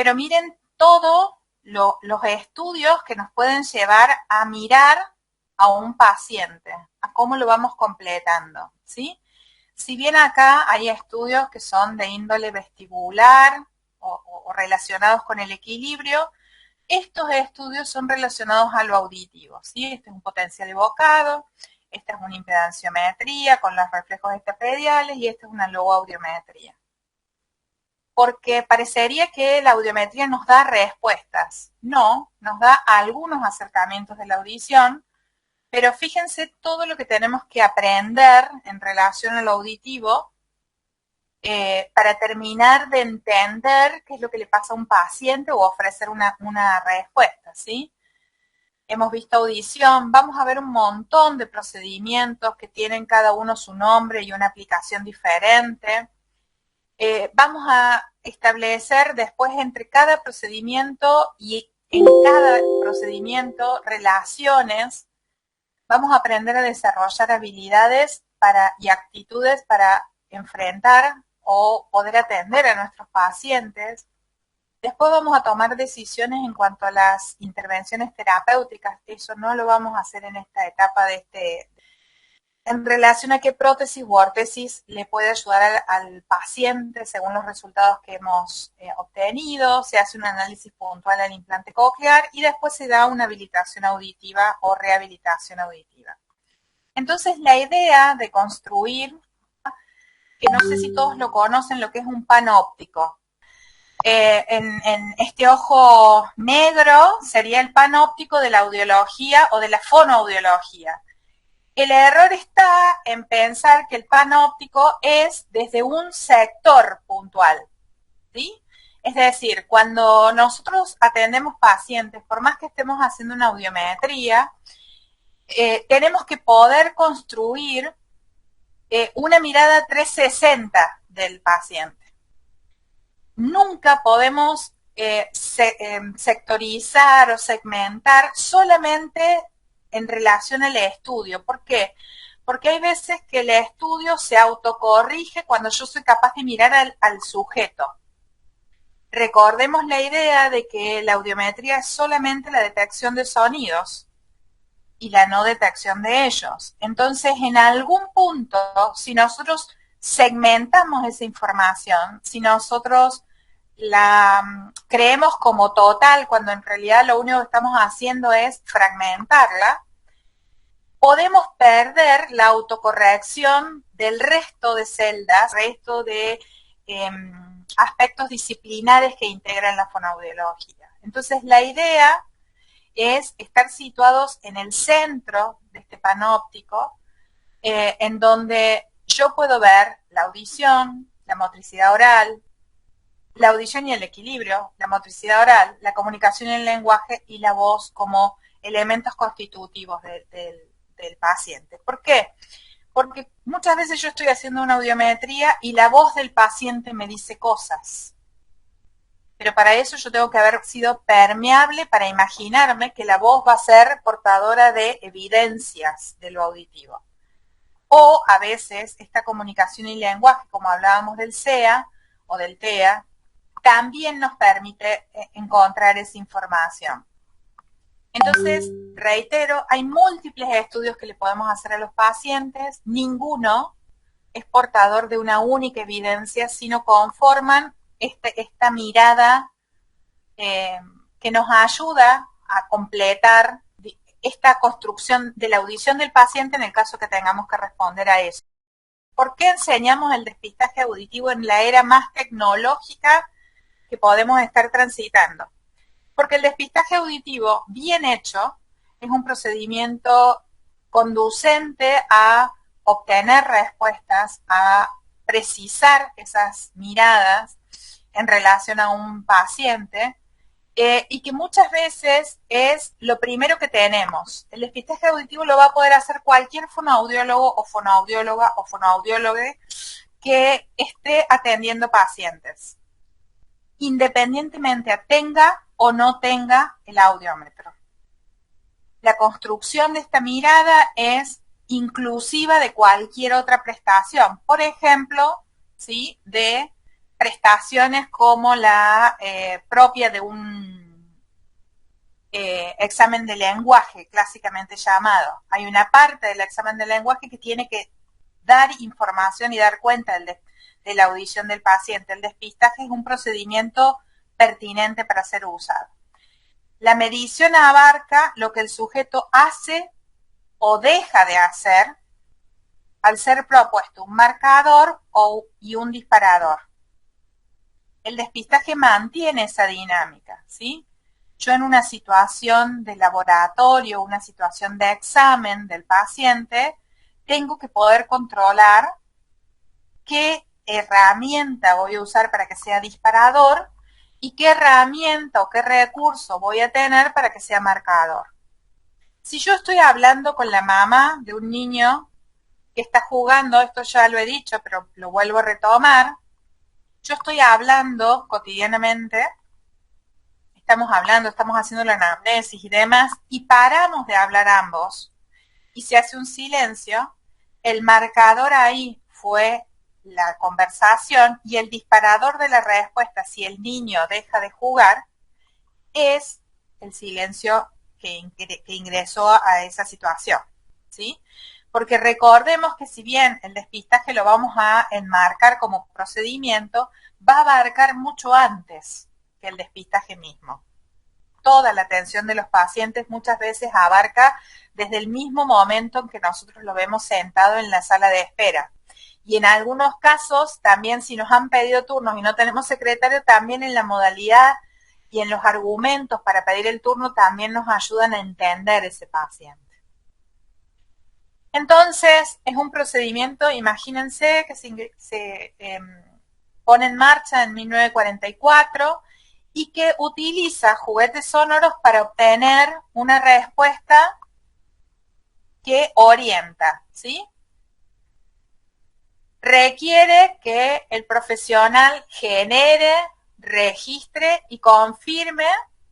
Pero miren todos los estudios que nos pueden llevar a mirar a un paciente, a cómo lo vamos completando, ¿sí? Si bien acá hay estudios que son de índole vestibular o relacionados con el equilibrio, estos estudios son relacionados a lo auditivo, ¿sí? Este es un potencial evocado, esta es una impedanciometría con los reflejos estapediales y esta es una logoaudiometría. Porque parecería que la audiometría nos da respuestas. No, nos da algunos acercamientos de la audición, pero fíjense todo lo que tenemos que aprender en relación a lo auditivo para terminar de entender qué es lo que le pasa a un paciente o ofrecer una respuesta, ¿sí? Hemos visto audición, vamos a ver un montón de procedimientos que tienen cada uno su nombre y una aplicación diferente. Vamos a establecer después entre cada procedimiento y en cada procedimiento relaciones. Vamos a aprender a desarrollar habilidades y actitudes para enfrentar o poder atender a nuestros pacientes. Después vamos a tomar decisiones en cuanto a las intervenciones terapéuticas. Eso no lo vamos a hacer en esta etapa en relación a qué prótesis u órtesis le puede ayudar al paciente según los resultados que hemos obtenido. Se hace un análisis puntual al implante coclear y después se da una habilitación auditiva o rehabilitación auditiva. Entonces, la idea de construir, que no sé si todos lo conocen, lo que es un panóptico. En este ojo negro sería el panóptico de la audiología o de la fonoaudiología. El error está en pensar que el panóptico es desde un sector puntual, ¿sí? Es decir, cuando nosotros atendemos pacientes, por más que estemos haciendo una audiometría, tenemos que poder construir una mirada 360 del paciente. Nunca podemos sectorizar o segmentar solamente en relación al estudio. ¿Por qué? Porque hay veces que el estudio se autocorrige cuando yo soy capaz de mirar al sujeto. Recordemos la idea de que la audiometría es solamente la detección de sonidos y la no detección de ellos. Entonces, en algún punto, si nosotros segmentamos esa información, si nosotros la creemos como total, cuando en realidad lo único que estamos haciendo es fragmentarla, podemos perder la autocorrección del resto de celdas, resto de aspectos disciplinares que integran la fonoaudiología. Entonces, la idea es estar situados en el centro de este panóptico, en donde yo puedo ver la audición, la motricidad oral, la audición y el equilibrio, la motricidad oral, la comunicación y el lenguaje y la voz como elementos constitutivos del paciente. ¿Por qué? Porque muchas veces yo estoy haciendo una audiometría y la voz del paciente me dice cosas. Pero para eso yo tengo que haber sido permeable para imaginarme que la voz va a ser portadora de evidencias de lo auditivo. O a veces esta comunicación y lenguaje, como hablábamos del SEA o del TEA, también nos permite encontrar esa información. Entonces, reitero, hay múltiples estudios que le podemos hacer a los pacientes, ninguno es portador de una única evidencia, sino conforman esta mirada que nos ayuda a completar esta construcción de la audición del paciente en el caso que tengamos que responder a eso. ¿Por qué enseñamos el despistaje auditivo en la era más tecnológica que podemos estar transitando? Porque el despistaje auditivo bien hecho es un procedimiento conducente a obtener respuestas, a precisar esas miradas en relación a un paciente y que muchas veces es lo primero que tenemos. El despistaje auditivo lo va a poder hacer cualquier fonoaudiólogo o fonoaudióloga o fonoaudiólogue que esté atendiendo pacientes, independientemente tenga o no tenga el audiómetro. La construcción de esta mirada es inclusiva de cualquier otra prestación, por ejemplo, ¿sí?, de prestaciones como la propia de un examen de lenguaje, clásicamente llamado. Hay una parte del examen de lenguaje que tiene que dar información y dar cuenta de la audición del paciente. El despistaje es un procedimiento pertinente para ser usado. La medición abarca lo que el sujeto hace o deja de hacer al ser propuesto un marcador y un disparador. El despistaje mantiene esa dinámica, ¿sí? Yo en una situación de laboratorio, una situación de examen del paciente, tengo que poder controlar qué herramienta voy a usar para que sea disparador y qué herramienta o qué recurso voy a tener para que sea marcador. Si yo estoy hablando con la mamá de un niño que está jugando, esto ya lo he dicho, pero lo vuelvo a retomar, yo estoy hablando cotidianamente, estamos haciendo la anamnesis y demás, y paramos de hablar ambos, y se hace un silencio, el marcador ahí fue la conversación y el disparador de la respuesta, si el niño deja de jugar, es el silencio que ingresó a esa situación, ¿sí? Porque recordemos que si bien el despistaje lo vamos a enmarcar como procedimiento, va a abarcar mucho antes que el despistaje mismo. Toda la atención de los pacientes muchas veces abarca desde el mismo momento en que nosotros lo vemos sentado en la sala de espera. Y en algunos casos, también si nos han pedido turnos y no tenemos secretario, también en la modalidad y en los argumentos para pedir el turno también nos ayudan a entender ese paciente. Entonces, es un procedimiento, imagínense, que se pone en marcha en 1944 y que utiliza juguetes sonoros para obtener una respuesta que orienta, ¿sí? Requiere que el profesional genere, registre y confirme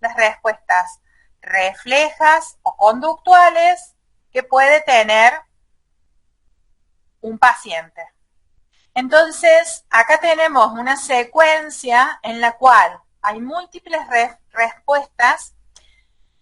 las respuestas reflejas o conductuales que puede tener un paciente. Entonces, acá tenemos una secuencia en la cual hay múltiples respuestas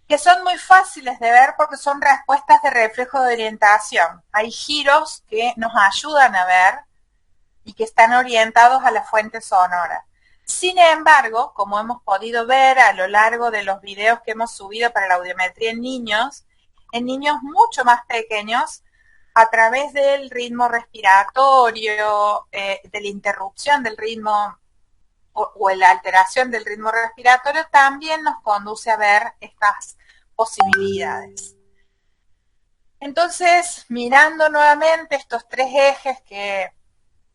que son muy fáciles de ver porque son respuestas de reflejo de orientación. Hay giros que nos ayudan a ver y que están orientados a la fuente sonora. Sin embargo, como hemos podido ver a lo largo de los videos que hemos subido para la audiometría en niños mucho más pequeños, a través del ritmo respiratorio, de la interrupción del ritmo o la alteración del ritmo respiratorio, también nos conduce a ver estas posibilidades. Entonces, mirando nuevamente estos tres ejes que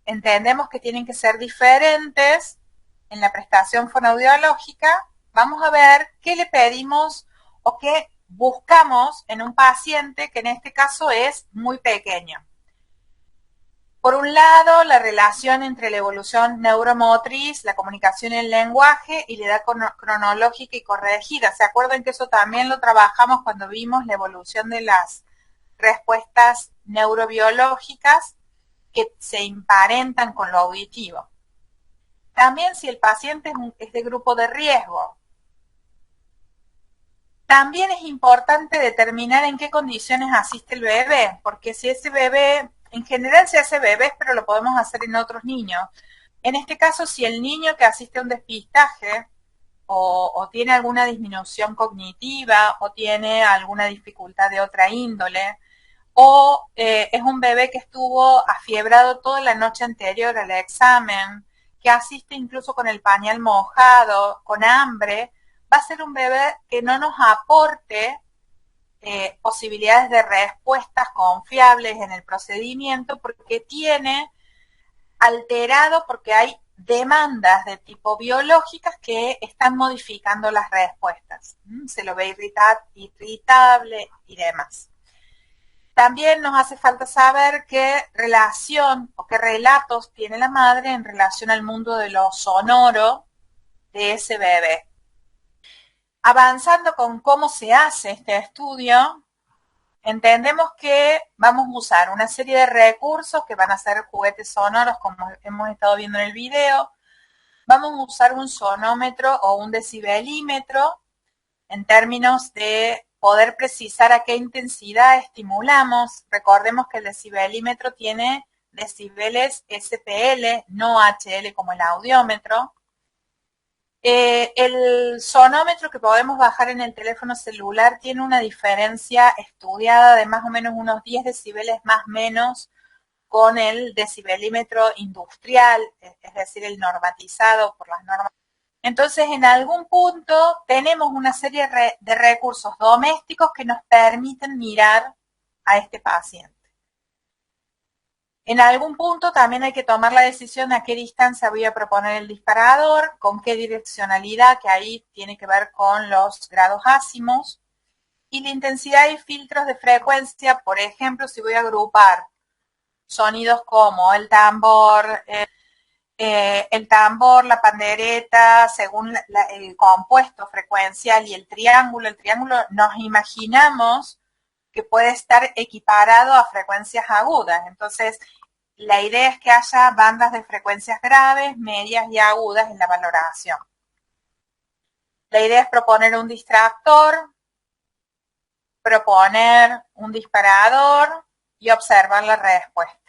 entendemos que tienen que ser diferentes en la prestación fonoaudiológica, vamos a ver qué le pedimos o qué buscamos en un paciente que en este caso es muy pequeño. Por un lado, la relación entre la evolución neuromotriz, la comunicación y el lenguaje y la edad cronológica y corregida. ¿Se acuerdan que eso también lo trabajamos cuando vimos la evolución de las respuestas neurobiológicas que se emparentan con lo auditivo? También si el paciente es de grupo de riesgo. También es importante determinar en qué condiciones asiste el bebé, porque si ese bebé, en general se hace bebés, pero lo podemos hacer en otros niños. En este caso, si el niño que asiste a un despistaje o tiene alguna disminución cognitiva o tiene alguna dificultad de otra índole, o es un bebé que estuvo afiebrado toda la noche anterior al examen, que asiste incluso con el pañal mojado, con hambre, va a ser un bebé que no nos aporte posibilidades de respuestas confiables en el procedimiento porque tiene alterado, porque hay demandas de tipo biológicas que están modificando las respuestas. Se lo ve irritable y demás. También nos hace falta saber qué relación o qué relatos tiene la madre en relación al mundo de lo sonoro de ese bebé. Avanzando con cómo se hace este estudio, entendemos que vamos a usar una serie de recursos que van a ser juguetes sonoros, como hemos estado viendo en el video. vamos a usar un sonómetro o un decibelímetro en términos de poder precisar a qué intensidad estimulamos. Recordemos que el decibelímetro tiene decibeles SPL, no HL como el audiómetro. El sonómetro que podemos bajar en el teléfono celular tiene una diferencia estudiada de más o menos unos 10 decibeles más o menos con el decibelímetro industrial, es decir, el normatizado por las normas. Entonces, en algún punto tenemos una serie de recursos domésticos que nos permiten mirar a este paciente. En algún punto también hay que tomar la decisión de a qué distancia voy a proponer el disparador, con qué direccionalidad, que ahí tiene que ver con los grados ácimos, y la intensidad y filtros de frecuencia, por ejemplo, si voy a agrupar sonidos como el tambor, la pandereta, según el compuesto frecuencial y el triángulo nos imaginamos que puede estar equiparado a frecuencias agudas. Entonces, la idea es que haya bandas de frecuencias graves, medias y agudas en la valoración. La idea es proponer un distractor, proponer un disparador y observar la respuesta.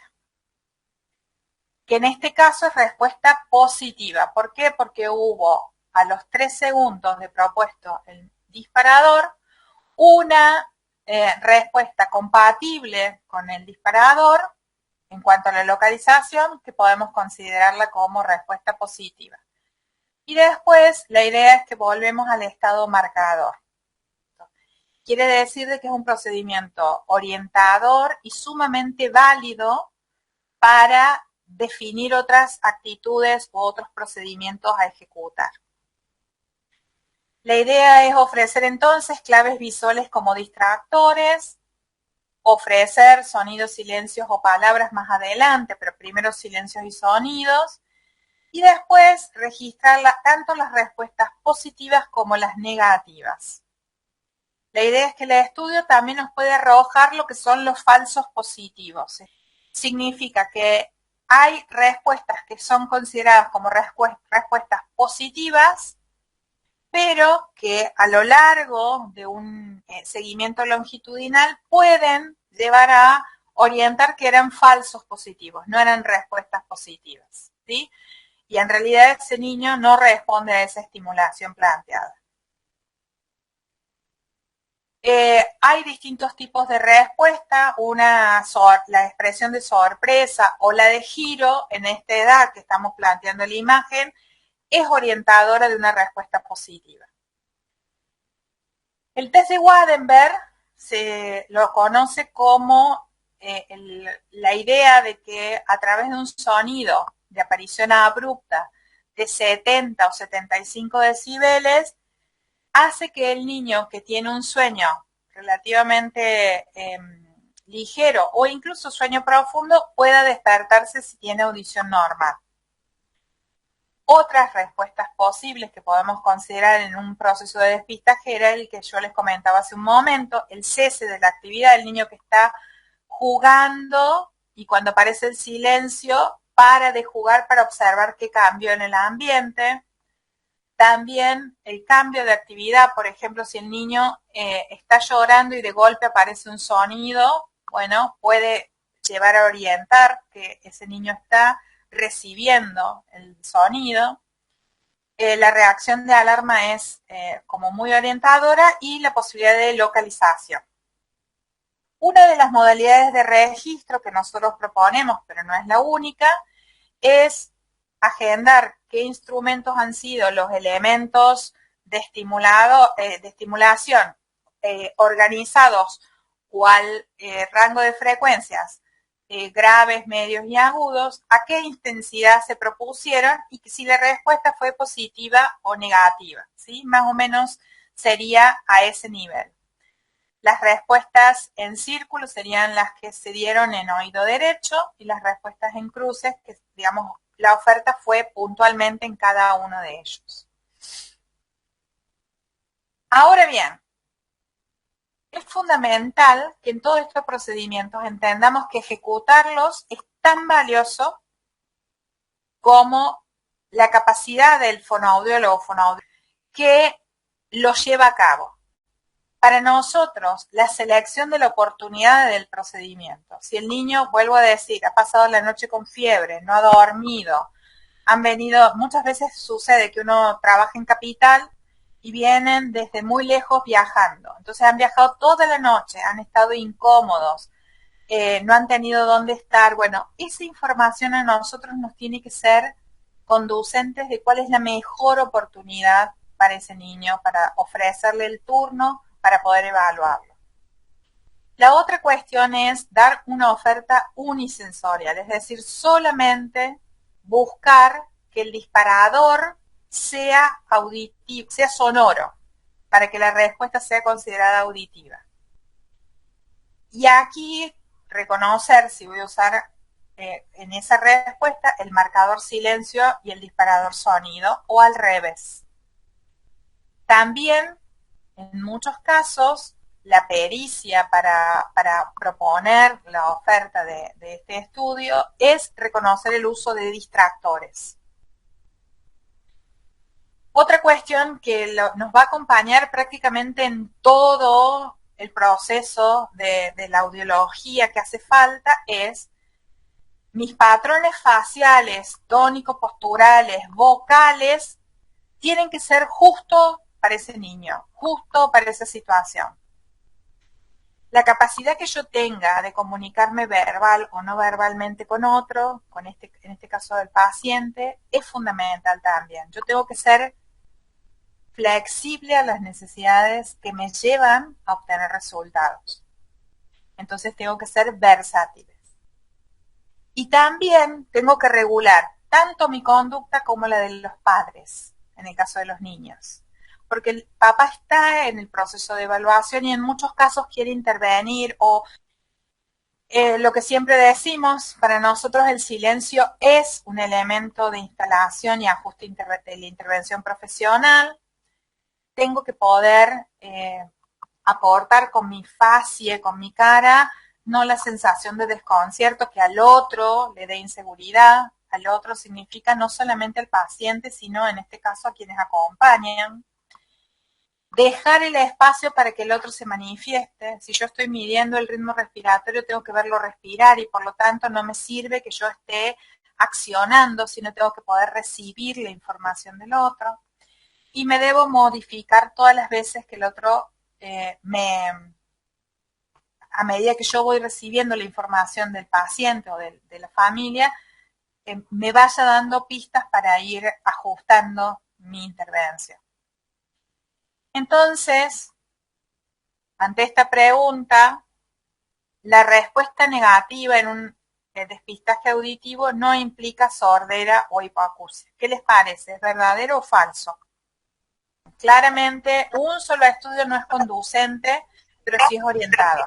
Que en este caso es respuesta positiva. ¿Por qué? Porque hubo a los 3 segundos de propuesto el disparador una respuesta compatible con el disparador en cuanto a la localización, que podemos considerarla como respuesta positiva. Y después la idea es que volvemos al estado marcador. Quiere decir de que es un procedimiento orientador y sumamente válido para definir otras actitudes u otros procedimientos a ejecutar. La idea es ofrecer entonces claves visuales como distractores, ofrecer sonidos, silencios o palabras más adelante, pero primero silencios y sonidos, y después registrar tanto las respuestas positivas como las negativas. La idea es que el estudio también nos puede arrojar lo que son los falsos positivos. Significa que hay respuestas que son consideradas como respuestas positivas, pero que a lo largo de un seguimiento longitudinal pueden llevar a orientar que eran falsos positivos, no eran respuestas positivas, ¿sí? Y en realidad ese niño no responde a esa estimulación planteada. Hay distintos tipos de respuesta, la expresión de sorpresa o la de giro en esta edad que estamos planteando la imagen es orientadora de una respuesta positiva. El test de Waardenburg se lo conoce como la idea de que a través de un sonido de aparición abrupta de 70 o 75 decibeles hace que el niño que tiene un sueño relativamente ligero o incluso sueño profundo pueda despertarse si tiene audición normal. Otras respuestas posibles que podemos considerar en un proceso de despistaje era el que yo les comentaba hace un momento, el cese de la actividad del niño que está jugando y cuando aparece el silencio para de jugar para observar qué cambió en el ambiente. También el cambio de actividad, por ejemplo, si el niño está llorando y de golpe aparece un sonido, bueno, puede llevar a orientar que ese niño está recibiendo el sonido. La reacción de alarma es como muy orientadora y la posibilidad de localización. Una de las modalidades de registro que nosotros proponemos, pero no es la única, es agendar qué instrumentos han sido los elementos de estimulación organizados cual rango de frecuencias graves, medios y agudos, a qué intensidad se propusieron y si la respuesta fue positiva o negativa, ¿sí? Más o menos sería a ese nivel. Las respuestas en círculo serían las que se dieron en oído derecho y las respuestas en cruces, que digamos, la oferta fue puntualmente en cada uno de ellos. Ahora bien, es fundamental que en todos estos procedimientos entendamos que ejecutarlos es tan valioso como la capacidad del fonoaudiólogo o fonoaudióloga que lo lleva a cabo. Para nosotros, la selección de la oportunidad del procedimiento. Si el niño, vuelvo a decir, ha pasado la noche con fiebre, no ha dormido, han venido, muchas veces sucede que uno trabaja en capital y vienen desde muy lejos viajando. Entonces han viajado toda la noche, han estado incómodos, no han tenido dónde estar. Bueno, esa información a nosotros nos tiene que ser conducentes de cuál es la mejor oportunidad para ese niño, para ofrecerle el turno, para poder evaluarlo. La otra cuestión es dar una oferta unisensorial, es decir, solamente buscar que el disparador sea auditivo, sea sonoro, para que la respuesta sea considerada auditiva. Y aquí reconocer si voy a usar en esa respuesta el marcador silencio y el disparador sonido, o al revés. También, en muchos casos, la pericia para proponer la oferta de este estudio es reconocer el uso de distractores. Otra cuestión que nos va a acompañar prácticamente en todo el proceso de la audiología que hace falta es mis patrones faciales, tónico-posturales, vocales, tienen que ser justo para ese niño, justo para esa situación. La capacidad que yo tenga de comunicarme verbal o no verbalmente con otro, en este caso del paciente, es fundamental también. Yo tengo que ser flexible a las necesidades que me llevan a obtener resultados. Entonces tengo que ser versátiles. Y también tengo que regular tanto mi conducta como la de los padres, en el caso de los niños. Porque el papá está en el proceso de evaluación y en muchos casos quiere intervenir o lo que siempre decimos, para nosotros el silencio es un elemento de instalación y ajuste de la intervención profesional. Tengo que poder aportar con mi facie, con mi cara, no la sensación de desconcierto que al otro le dé inseguridad. Al otro significa no solamente al paciente, sino en este caso a quienes acompañan. Dejar el espacio para que el otro se manifieste. Si yo estoy midiendo el ritmo respiratorio, tengo que verlo respirar y por lo tanto no me sirve que yo esté accionando, sino tengo que poder recibir la información del otro. Y me debo modificar todas las veces que el otro a medida que yo voy recibiendo la información del paciente o de la familia, me vaya dando pistas para ir ajustando mi intervención. Entonces, ante esta pregunta, la respuesta negativa en un despistaje auditivo no implica sordera o hipoacusia. ¿Qué les parece? ¿Es verdadero o falso? Claramente, un solo estudio no es conducente, pero sí es orientado.